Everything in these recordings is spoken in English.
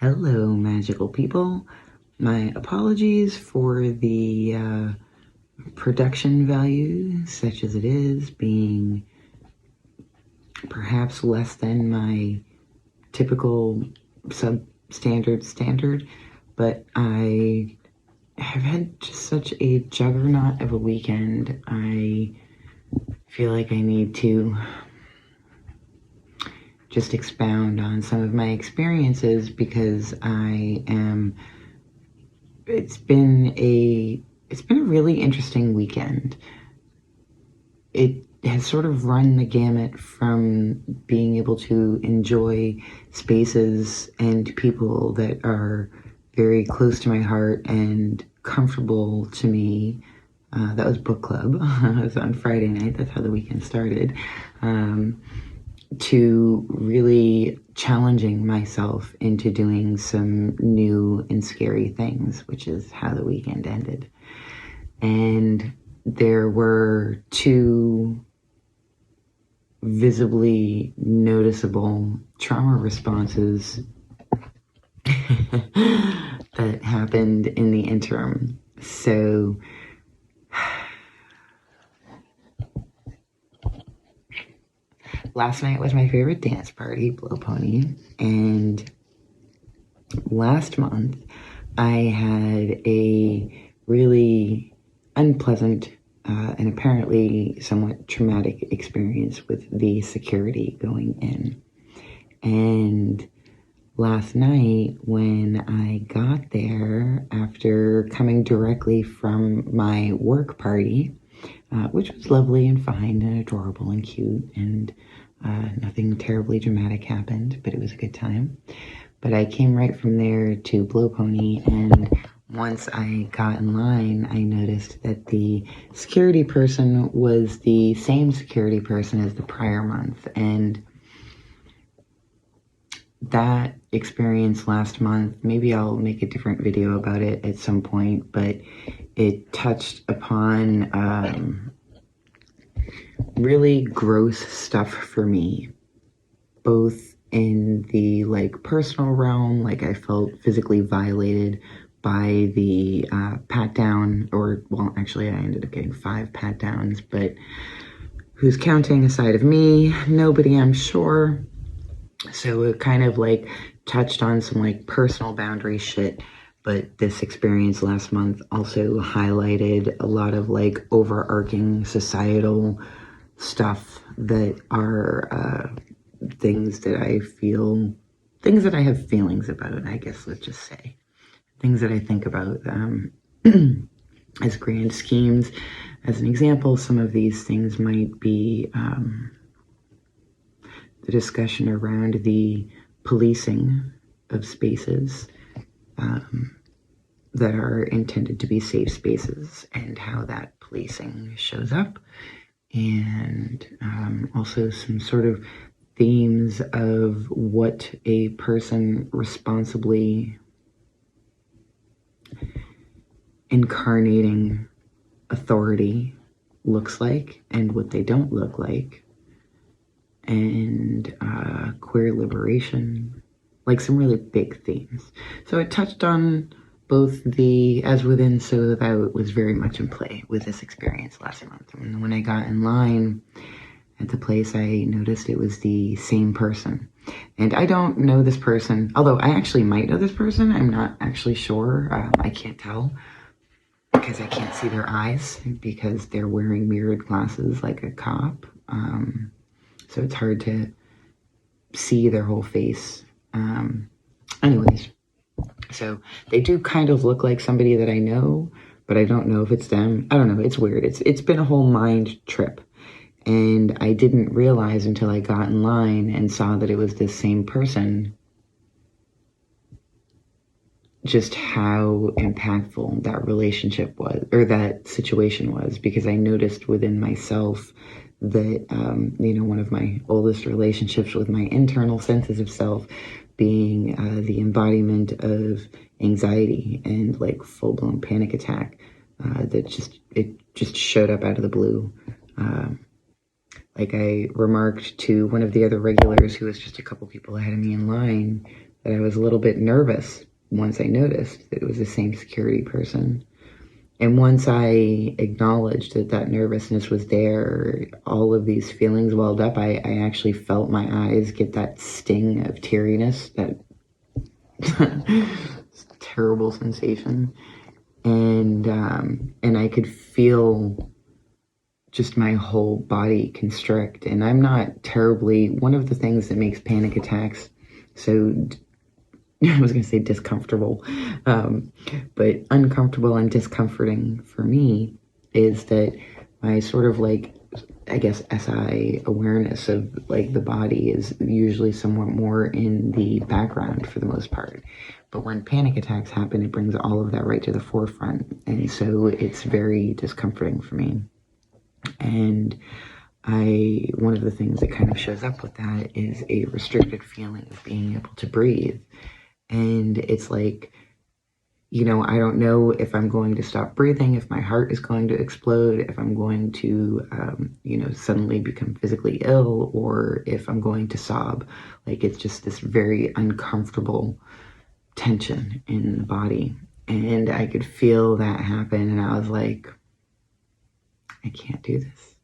Hello, magical people. My apologies for the production value, such as it is, being perhaps less than my typical substandard standard, but I have had just such a juggernaut of a weekend. I feel like I need to just expound on some of my experiences because it's been a really interesting weekend. It has sort of run the gamut from being able to enjoy spaces and people that are very close to my heart and comfortable to me. That was book club. It was on Friday night. That's how the weekend started. To really challenging myself into doing some new and scary things, which is how the weekend ended. And there were two visibly noticeable trauma responses that happened in the interim. So last night was my favorite dance party, Blow Pony, and last month I had a really unpleasant and apparently somewhat traumatic experience with the security going in. And last night when I got there after coming directly from my work party, which was lovely and fine and adorable and cute, and nothing terribly dramatic happened, but it was a good time. But I came right from there to Blow Pony, and once I got in line, I noticed that the security person was the same security person as the prior month. And that experience last month, maybe I'll make a different video about it at some point, but it touched upon really gross stuff for me, both in the personal realm, I felt physically violated by the pat down, or well, actually I ended up getting 5 pat downs, but who's counting aside of me? Nobody, I'm sure. So it kind of touched on some personal boundary shit, but this experience last month also highlighted a lot of overarching societal stuff that are things that I have feelings about, I guess, let's just say. Things that I think about as grand schemes. As an example, some of these things might be the discussion around the policing of spaces that are intended to be safe spaces and how that policing shows up. And also some sort of themes of what a person responsibly incarnating authority looks like and what they don't look like, and queer liberation, some really big themes. So it touched on both the as within, so without was very much in play with this experience last month. And when I got in line at the place, I noticed it was the same person. And I don't know this person, although I actually might know this person. I'm not actually sure. I can't tell because I can't see their eyes because they're wearing mirrored glasses like a cop. So it's hard to see their whole face. Anyways, so they do kind of look like somebody that I know, but I don't know if it's them. I don't know. It's weird. It's been a whole mind trip. And I didn't realize until I got in line and saw that it was this same person, just how impactful that relationship was, or that situation was, because I noticed within myself that, one of my oldest relationships with my internal senses of self being the embodiment of anxiety and full-blown panic attack that just showed up out of the blue. Like, I remarked to one of the other regulars who was just a couple people ahead of me in line that I was a little bit nervous once I noticed that it was the same security person. And once I acknowledged that that nervousness was there, all of these feelings welled up. I actually felt my eyes get that sting of teariness, that terrible sensation. And I could feel just my whole body constrict. And I'm not terribly, one of the things that makes panic attacks so, I was going to say discomfortable, but uncomfortable and discomforting for me is that my sort of like, I guess, SI awareness of like the body is usually somewhat more in the background for the most part. But when panic attacks happen, it brings all of that right to the forefront. And so it's very discomforting for me. And one of the things that kind of shows up with that is a restricted feeling of being able to breathe. And it's like, I don't know if I'm going to stop breathing, if my heart is going to explode, if I'm going to, suddenly become physically ill, or if I'm going to sob. Like, it's just this very uncomfortable tension in the body. And I could feel that happen, and I was like, I can't do this.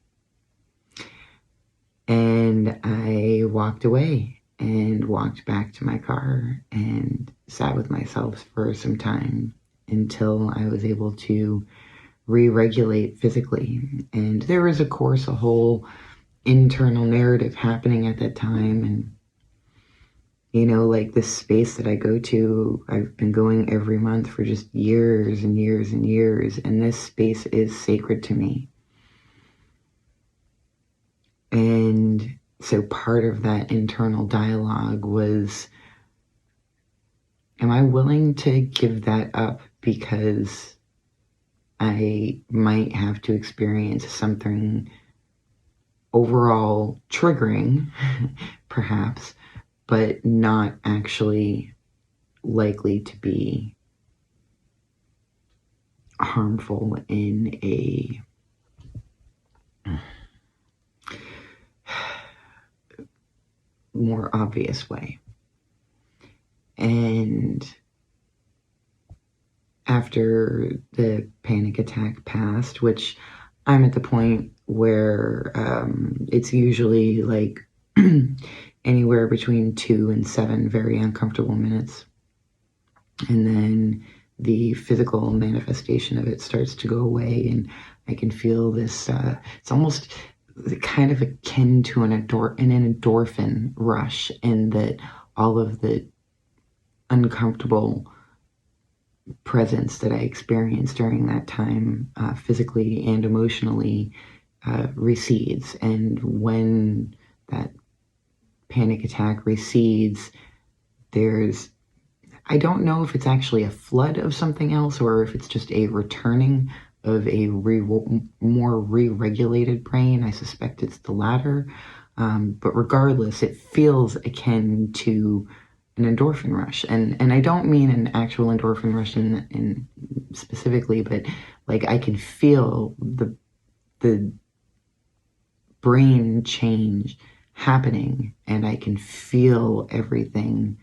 And I walked away and walked back to my car and sat with myself for some time until I was able to re-regulate physically. And there was, of course, a whole internal narrative happening at that time. And, like this space that I go to, I've been going every month for just years and years and years. And this space is sacred to me. And so part of that internal dialogue was, am I willing to give that up because I might have to experience something overall triggering, perhaps, but not actually likely to be harmful in a more obvious way. And after the panic attack passed, which I'm at the point where it's usually like anywhere between 2 and 7 very uncomfortable minutes. And then the physical manifestation of it starts to go away, and I can feel this, it's almost kind of akin to an endorphin rush, in that all of the uncomfortable presence that I experienced during that time, physically and emotionally, recedes. And when that panic attack recedes, I don't know if it's actually a flood of something else or if it's just a returning of a more re-regulated brain. I suspect it's the latter. But regardless, it feels akin to an endorphin rush. And I don't mean an actual endorphin rush in specifically, but like I can feel the brain change happening, and I can feel everything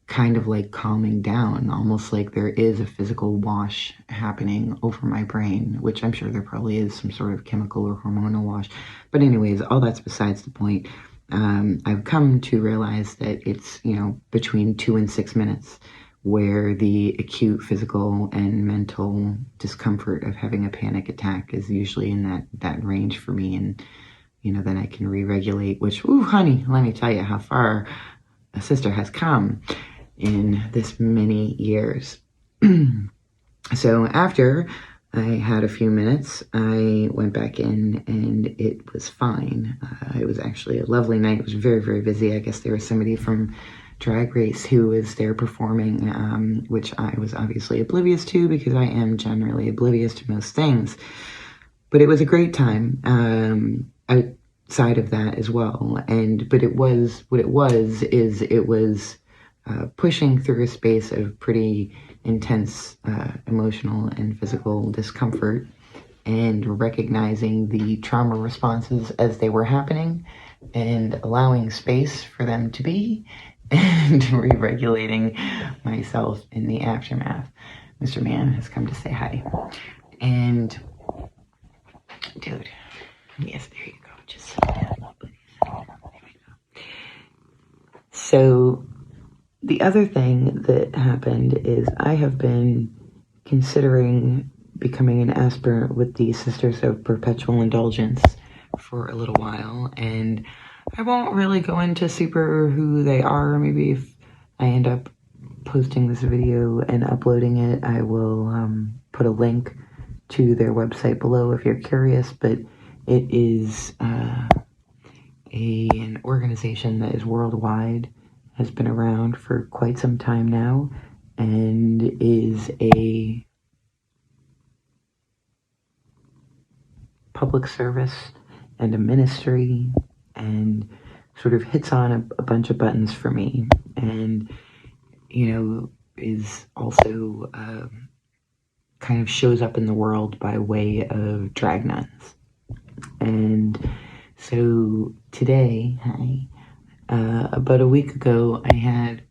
kind of like calming down, almost like there is a physical wash happening over my brain, which I'm sure there probably is some sort of chemical or hormonal wash. But anyways, all that's besides the point. I've come to realize that it's, between 2 and 6 minutes where the acute physical and mental discomfort of having a panic attack is usually in that range for me. And, then I can re-regulate, which, ooh, honey, let me tell you how far a sister has come in this many years. So after I had a few minutes, I went back in and it was fine. It was actually a lovely night. It was very, very busy. I guess there was somebody from Drag Race who was there performing, which I was obviously oblivious to because I am generally oblivious to most things. But it was a great time outside of that as well. But it was pushing through a space of pretty intense emotional and physical discomfort. and recognizing the trauma responses as they were happening and allowing space for them to be and re-regulating myself in the aftermath. Mr. Man has come to say hi. And, dude, yes, there you go. Just there we go. So, the other thing that happened is I have been considering becoming an aspirant with the Sisters of Perpetual Indulgence for a little while, and I won't really go into super who they are. Maybe if I end up posting this video and uploading it, I will put a link to their website below if you're curious, but it is an organization that is worldwide, has been around for quite some time now, and is a public service and a ministry, and sort of hits on a bunch of buttons for me, and, you know, is also kind of shows up in the world by way of drag nuns. And so today, about a week ago, I had,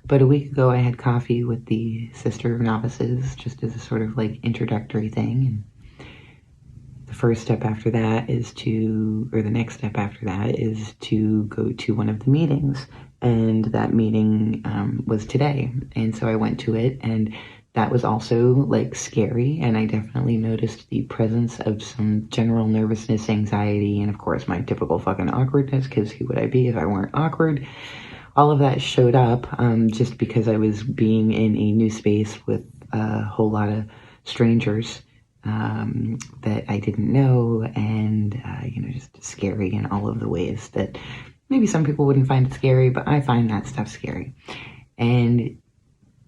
About a week ago, I had coffee with the Sister of Novices, just as a sort of like introductory thing. And the first step after that is the next step after that is to go to one of the meetings. And that meeting was today. And so I went to it, and that was also like scary. And I definitely noticed the presence of some general nervousness, anxiety, and of course my typical fucking awkwardness, because who would I be if I weren't awkward? All of that showed up just because I was being in a new space with a whole lot of strangers that I didn't know, and just scary in all of the ways that maybe some people wouldn't find it scary, but I find that stuff scary. And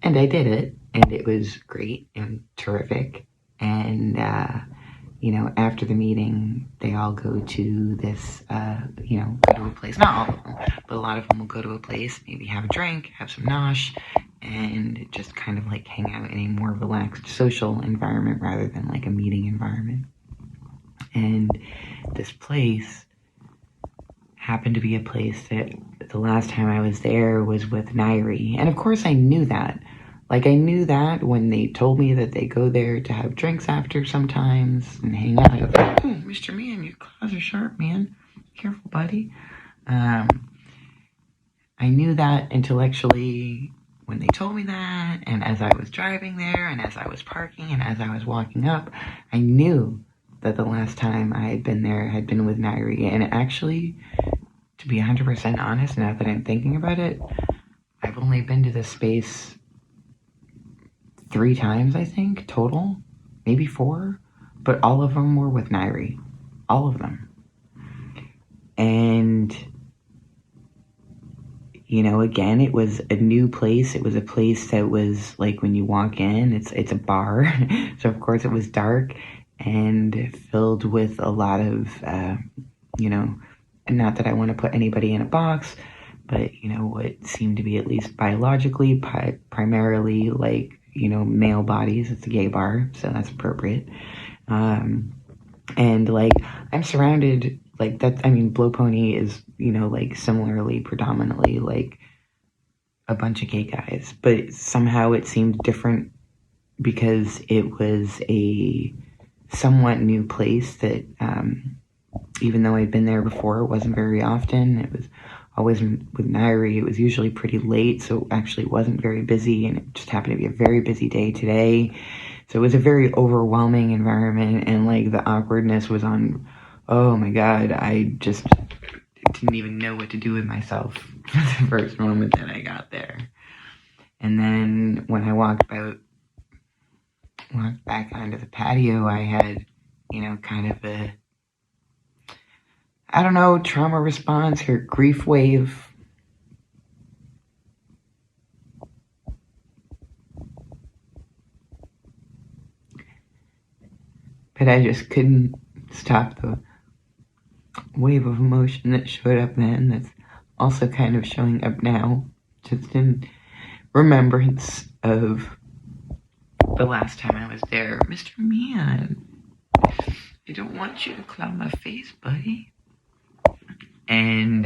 I did it, and it was great and terrific. And after the meeting, they all go to this, go to a place. Not all of them, but a lot of them will go to a place, maybe have a drink, have some nosh, and just kind of like hang out in a more relaxed social environment rather than like a meeting environment. And this place happened to be a place that the last time I was there was with Nairi. And of course I knew that. Like, I knew that when they told me that they go there to have drinks after sometimes and hang out. I was like, oh, Mr. Man, your claws are sharp, man. Careful, buddy. I knew that intellectually when they told me that, and as I was driving there, and as I was parking, and as I was walking up, I knew that the last time I had been there had been with Nairi. And actually, to be 100% honest, now that I'm thinking about it, I've only been to this space 3 times, I think, total. Maybe 4. But all of them were with Nairi. All of them. And, again, it was a new place. It was a place that was, like, when you walk in, it's a bar. So, of course, it was dark and filled with a lot of, not that I want to put anybody in a box, but, what seemed to be at least biologically, primarily, like, male bodies. It's a gay bar, so that's appropriate. And like, I'm surrounded like that. I mean, Blow Pony is, like similarly predominantly like a bunch of gay guys, but somehow it seemed different because it was a somewhat new place that, even though I'd been there before, it wasn't very often. It was always with Nairi. It was usually pretty late, so it actually wasn't very busy, and it just happened to be a very busy day today. So it was a very overwhelming environment, and like the awkwardness was on, oh my god, I just didn't even know what to do with myself the first moment that I got there. And then when I walked back onto the patio, I had, kind of a, I don't know, trauma response or grief wave. But I just couldn't stop the wave of emotion that showed up then, that's also kind of showing up now, just in remembrance of the last time I was there. Mr. Man, I don't want you to cloud my face, buddy. And,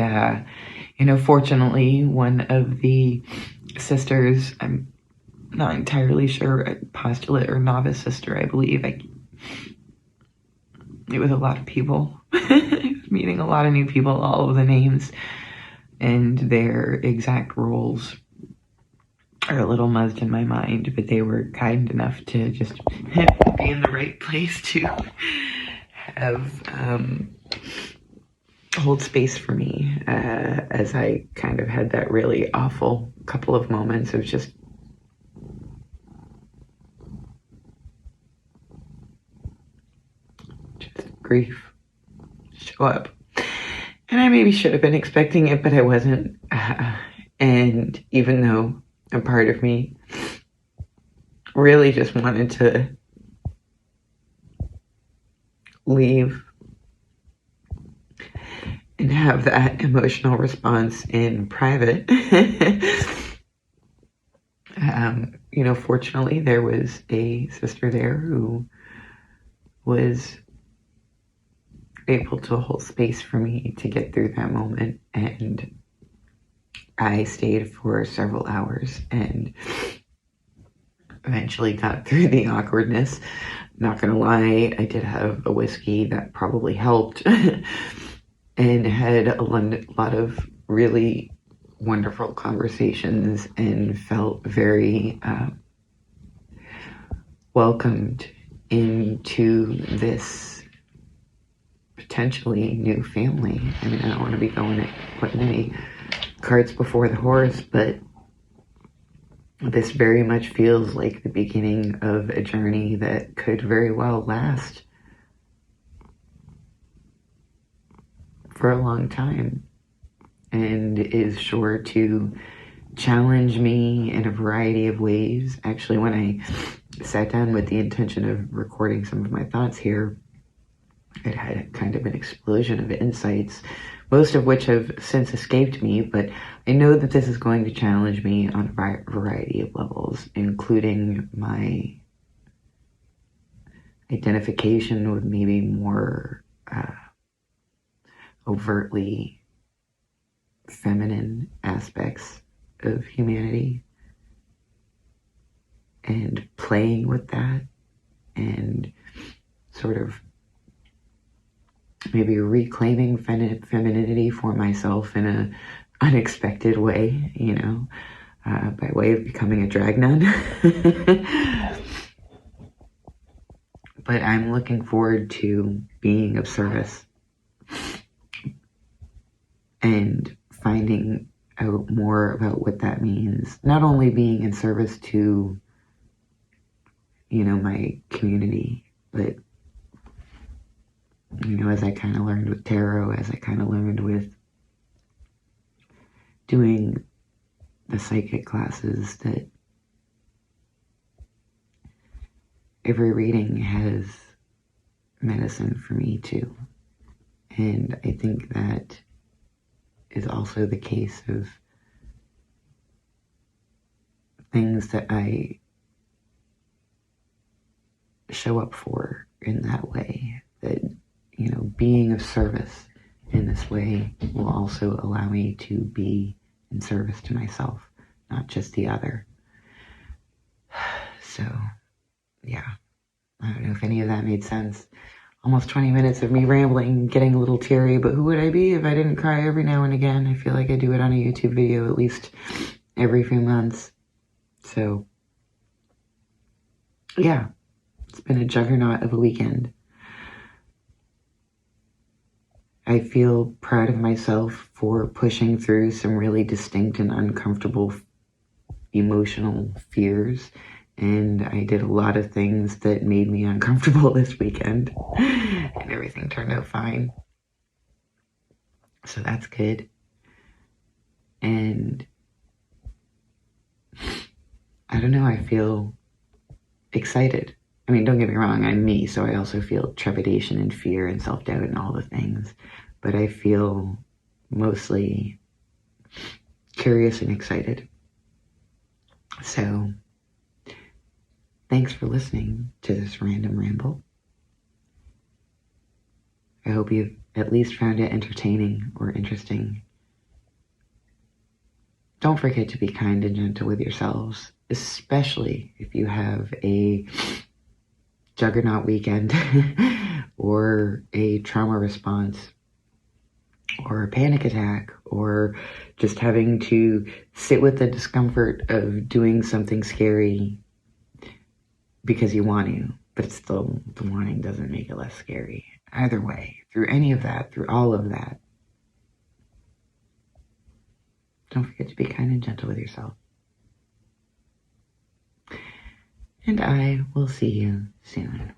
fortunately, one of the sisters, I'm not entirely sure, postulate or novice sister, I believe. It was a lot of people. Meeting a lot of new people, all of the names and their exact roles are a little muzzed in my mind, but they were kind enough to just be in the right place to have hold space for me as I kind of had that really awful couple of moments of just grief show up. And I maybe should have been expecting it, but I wasn't. And even though a part of me really just wanted to leave and have that emotional response in private, fortunately there was a sister there who was able to hold space for me to get through that moment, and I stayed for several hours and eventually got through the awkwardness. Not gonna lie, I did have a whiskey that probably helped and had a lot of really wonderful conversations and felt very welcomed into this potentially new family. I mean, I don't want to be putting any carts before the horse, but this very much feels like the beginning of a journey that could very well last for a long time and is sure to challenge me in a variety of ways. Actually, when I sat down with the intention of recording some of my thoughts here, it had kind of an explosion of insights, most of which have since escaped me, but I know that this is going to challenge me on a variety of levels, including my identification with maybe more overtly feminine aspects of humanity, and playing with that and sort of maybe reclaiming femininity for myself in an unexpected way, by way of becoming a drag nun. But I'm looking forward to being of service and finding out more about what that means. Not only being in service to, my community, but as I kind of learned with tarot, as I kind of learned with doing the psychic classes, that every reading has medicine for me too. And I think that is also the case of things that I show up for in that way, that being of service in this way will also allow me to be in service to myself, not just the other. So, yeah, I don't know if any of that made sense. Almost 20 minutes of me rambling, getting a little teary, but who would I be if I didn't cry every now and again? I feel like I do it on a YouTube video at least every few months. So, yeah, it's been a juggernaut of a weekend. I feel proud of myself for pushing through some really distinct and uncomfortable emotional fears. And I did a lot of things that made me uncomfortable this weekend. And everything turned out fine. So that's good. And I don't know, I feel excited. I mean, don't get me wrong, I'm me, so I also feel trepidation and fear and self-doubt and all the things. But I feel mostly curious and excited. So Thanks for listening to this random ramble. I hope you've at least found it entertaining or interesting. Don't forget to be kind and gentle with yourselves, especially if you have a juggernaut weekend or a trauma response or a panic attack or just having to sit with the discomfort of doing something scary because you want to, but it's still, the wanting doesn't make it less scary. Either way, through any of that, through all of that, don't forget to be kind and gentle with yourself. And I will see you soon.